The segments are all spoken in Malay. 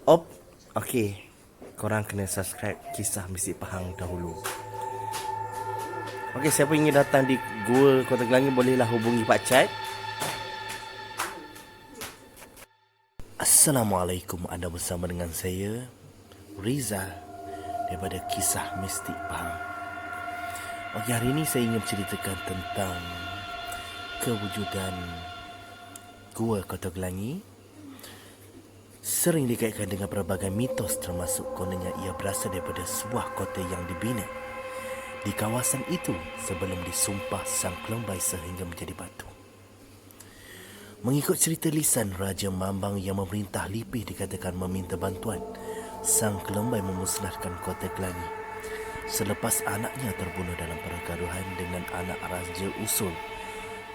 Op, okey. Korang kena subscribe Kisah Mistik Pahang dahulu. Okey, siapa ingin datang di Gua Kota Kelangi bolehlah hubungi Pak Chat. Assalamualaikum, anda bersama dengan saya Riza daripada Kisah Mistik Pahang. Okey, hari ini saya ingin ceritakan tentang kewujudan Gua Kota Kelangi. Sering dikaitkan dengan berbagai mitos, termasuk kononnya ia berasal daripada sebuah kota yang dibina di kawasan itu sebelum disumpah Sang Kelumbai sehingga menjadi batu. Mengikut cerita lisan, Raja Mambang yang memerintah Lipih dikatakan meminta bantuan Sang Kelumbai memusnahkan kota Kelangi selepas anaknya terbunuh dalam pergaduhan dengan anak Raja Usul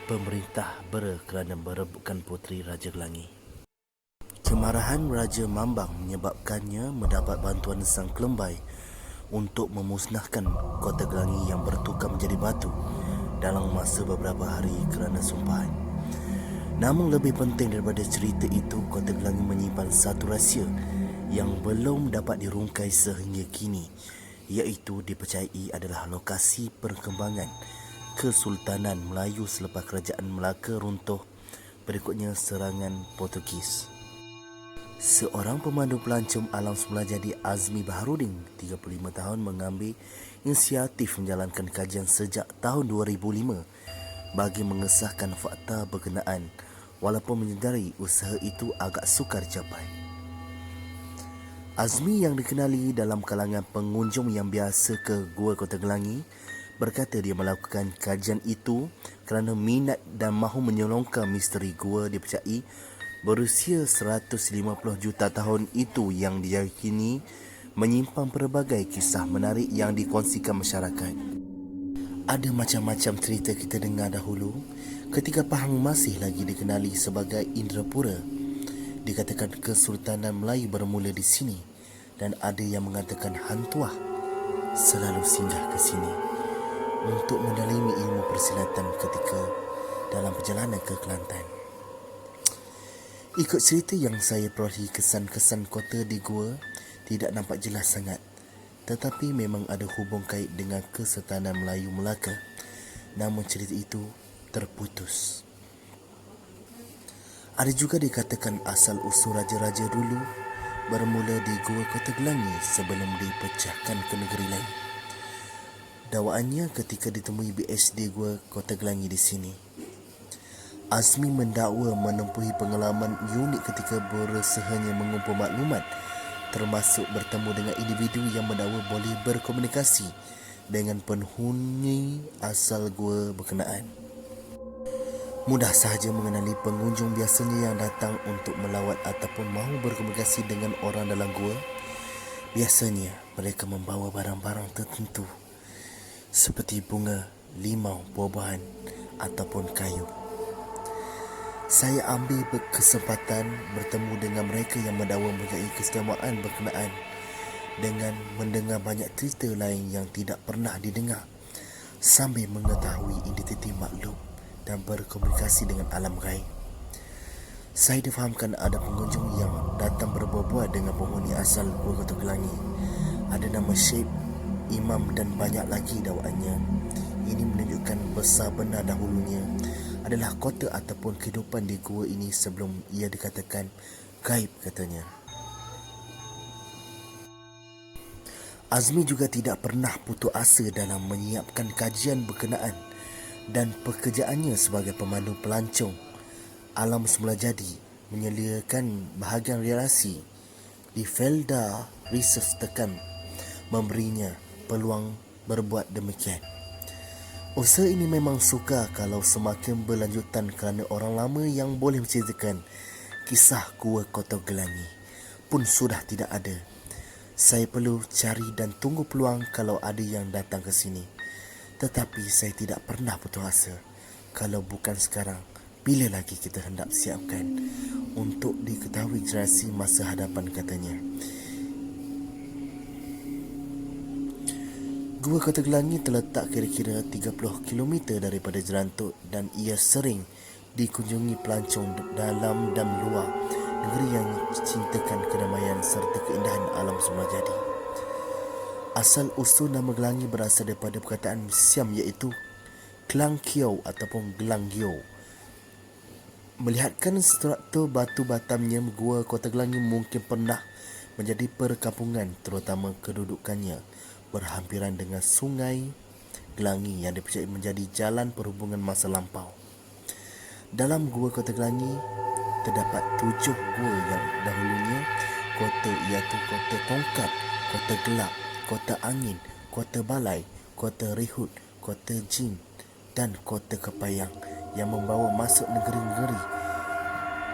pemerintah Bera kerana merebutkan puteri Raja Kelangi. Kemarahan Raja Mambang menyebabkannya mendapat bantuan Sang Kelumbai untuk memusnahkan kota Kelangi yang bertukar menjadi batu dalam masa beberapa hari kerana sumpahan. Namun lebih penting daripada cerita itu, kota Kelangi menyimpan satu rahsia yang belum dapat dirungkai sehingga kini, iaitu dipercayai adalah lokasi perkembangan Kesultanan Melayu selepas kerajaan Melaka runtuh berikutnya serangan Portugis. Seorang pemandu pelancong alam semula jadi Azmi Baharudin, 35 tahun, mengambil inisiatif menjalankan kajian sejak tahun 2005 bagi mengesahkan fakta berkenaan, walaupun menyedari usaha itu agak sukar dicapai. Azmi yang dikenali dalam kalangan pengunjung yang biasa ke Gua Kota Kelangi berkata dia melakukan kajian itu kerana minat dan mahu menyelongkar misteri gua dipercayai berusia 150 juta tahun itu yang diyakini menyimpan pelbagai kisah menarik yang dikongsikan masyarakat. Ada macam-macam cerita kita dengar dahulu ketika Pahang masih lagi dikenali sebagai Indrapura. Dikatakan Kesultanan Melayu bermula di sini dan ada yang mengatakan Hantuah selalu singgah ke sini untuk mendalami ilmu persilatan ketika dalam perjalanan ke Kelantan. Ikut cerita yang saya perolehi, kesan-kesan kota di Gua tidak nampak jelas sangat, tetapi memang ada hubung kait dengan Kesultanan Melayu Melaka. Namun cerita itu terputus. Ada juga dikatakan asal-usul raja-raja dulu bermula di Gua Kota Kelangi sebelum dipecahkan ke negeri lain. Dakwaannya ketika ditemui BSD Gua Kota Kelangi di sini, Azmi mendakwa menempuhi pengalaman unik ketika berusahanya mengumpul maklumat, termasuk bertemu dengan individu yang mendakwa boleh berkomunikasi dengan penghuni asal gua berkenaan. Mudah sahaja mengenali pengunjung biasanya yang datang untuk melawat ataupun mahu berkomunikasi dengan orang dalam gua. Biasanya mereka membawa barang-barang tertentu seperti bunga, limau, buah-buahan ataupun kayu. Saya ambil kesempatan bertemu dengan mereka yang mendakwa mempunyai keistimewaan berkenaan dengan mendengar banyak cerita lain yang tidak pernah didengar sambil mengetahui identiti makhluk dan berkomunikasi dengan alam gaib. Saya difahamkan ada pengunjung yang datang berbual-bual dengan penghuni asal Gua Kota Kelangi. Ada nama Syekh, Imam dan banyak lagi dakwaannya. Ini menunjukkan besar benar dahulunya adalah kota ataupun kehidupan di gua ini sebelum ia dikatakan gaib, katanya. Azmi juga tidak pernah putus asa dalam menyiapkan kajian berkenaan dan pekerjaannya sebagai pemandu pelancong alam semula jadi menyediakan bahagian relasi di Felda Research tekan memberinya peluang berbuat demikian. Usaha ini memang sukar kalau semakin berlanjutan kerana orang lama yang boleh menceritakan kisah Gua Kota Kelangi pun sudah tidak ada. Saya perlu cari dan tunggu peluang kalau ada yang datang ke sini. Tetapi saya tidak pernah putus asa. Kalau bukan sekarang, bila lagi kita hendak siapkan untuk diketahui generasi masa hadapan, katanya. Gua Kota Kelangi terletak kira-kira 30 km daripada Jerantuk dan ia sering dikunjungi pelancong dalam dan luar negeri yang cintakan kedamaian ketenangan serta keindahan alam semula jadi. Asal usul nama Gelangi berasal daripada perkataan Siam iaitu Klang Kiau ataupun Gelang Giau. Melihatkan struktur batu batamnya, Gua Kota Gelangi mungkin pernah menjadi perkampungan, terutama kedudukannya berhampiran dengan Sungai Gelangi yang dipercayai menjadi jalan perhubungan masa lampau. Dalam Gua Kota Gelangi terdapat 7 gua yang dahulunya kota, iaitu Kota Tongkat, Kota Gelap, Kota Angin, Kota Balai, Kota Rihut, Kota Jin dan Kota Kepayang yang membawa masuk negeri-negeri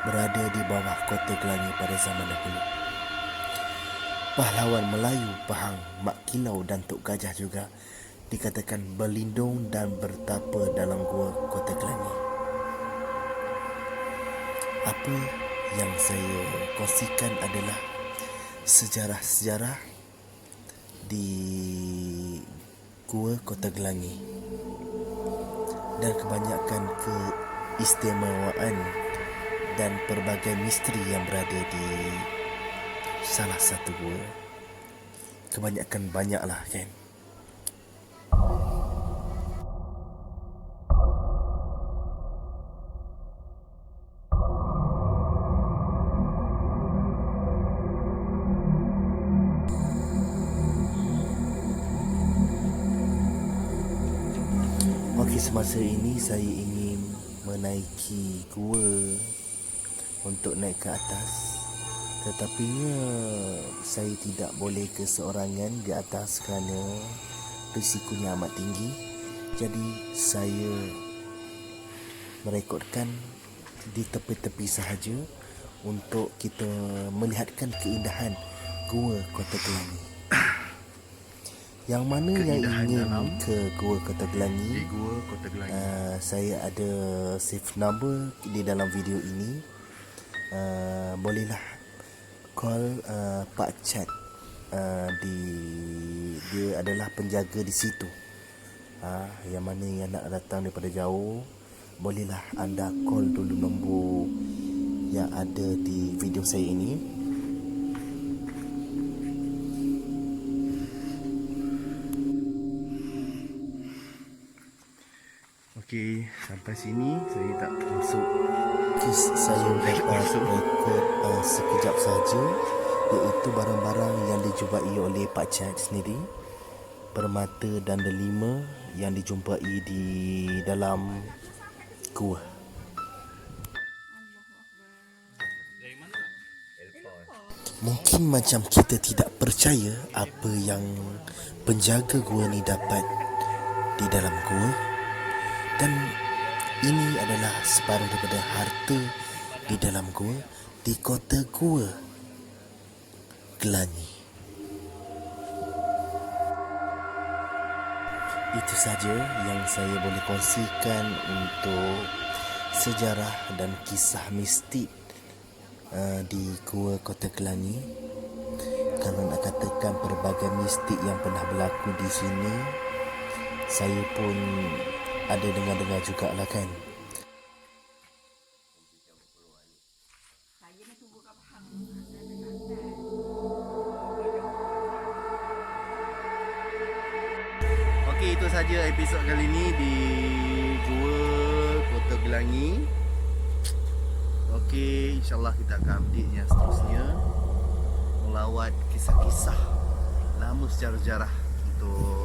berada di bawah Kota Gelangi pada zaman dahulu. Pahlawan Melayu Pahang, Mak Kilau dan Tok Gajah juga dikatakan berlindung dan bertapa dalam Gua Kota Gelangi. Apa yang saya kongsikan adalah sejarah-sejarah di Gua Kota Gelangi dan kebanyakan keistimewaan dan pelbagai misteri yang berada di salah satu gua. Kebanyakan banyaklah kan. Okey, semasa ini saya ingin menaiki gua untuk naik ke atas, tetapinya saya tidak boleh keseorangan di atas kerana risikonya amat tinggi. Jadi saya merekodkan di tepi-tepi sahaja untuk kita melihatkan keindahan Gua Kota Gelangi. Yang mana yang ingin ke Gua Kota Gelangi, saya ada save number di dalam video ini. Bolehlah call Pak Chat. Dia adalah penjaga di situ. Yang mana yang nak datang daripada jauh, bolehlah anda call dulu nombor yang ada di video saya ini. Okey, sampai sini saya tak masuk. Saya dapat rekod sekejap saja, iaitu barang-barang yang dijumpai oleh Pak Chat sendiri, permata dan delima yang dijumpai di dalam gua. Mungkin macam kita tidak percaya apa yang penjaga gua ni dapat di dalam gua. Dan ini adalah separuh daripada harta di dalam gua di kota Gua Gelangi. Itu saja yang saya boleh kongsikan untuk sejarah dan kisah mistik di Gua Kota Gelangi. Kalau nak katakan pelbagai mistik yang pernah berlaku di sini, saya pun ada dengar-dengar jugalah kan. Okey, itu saja episod kali ini di Gua Kota Gelangi. Okey, insyaAllah kita akan update yang seterusnya, melawat kisah-kisah lama sejarah-sejarah untuk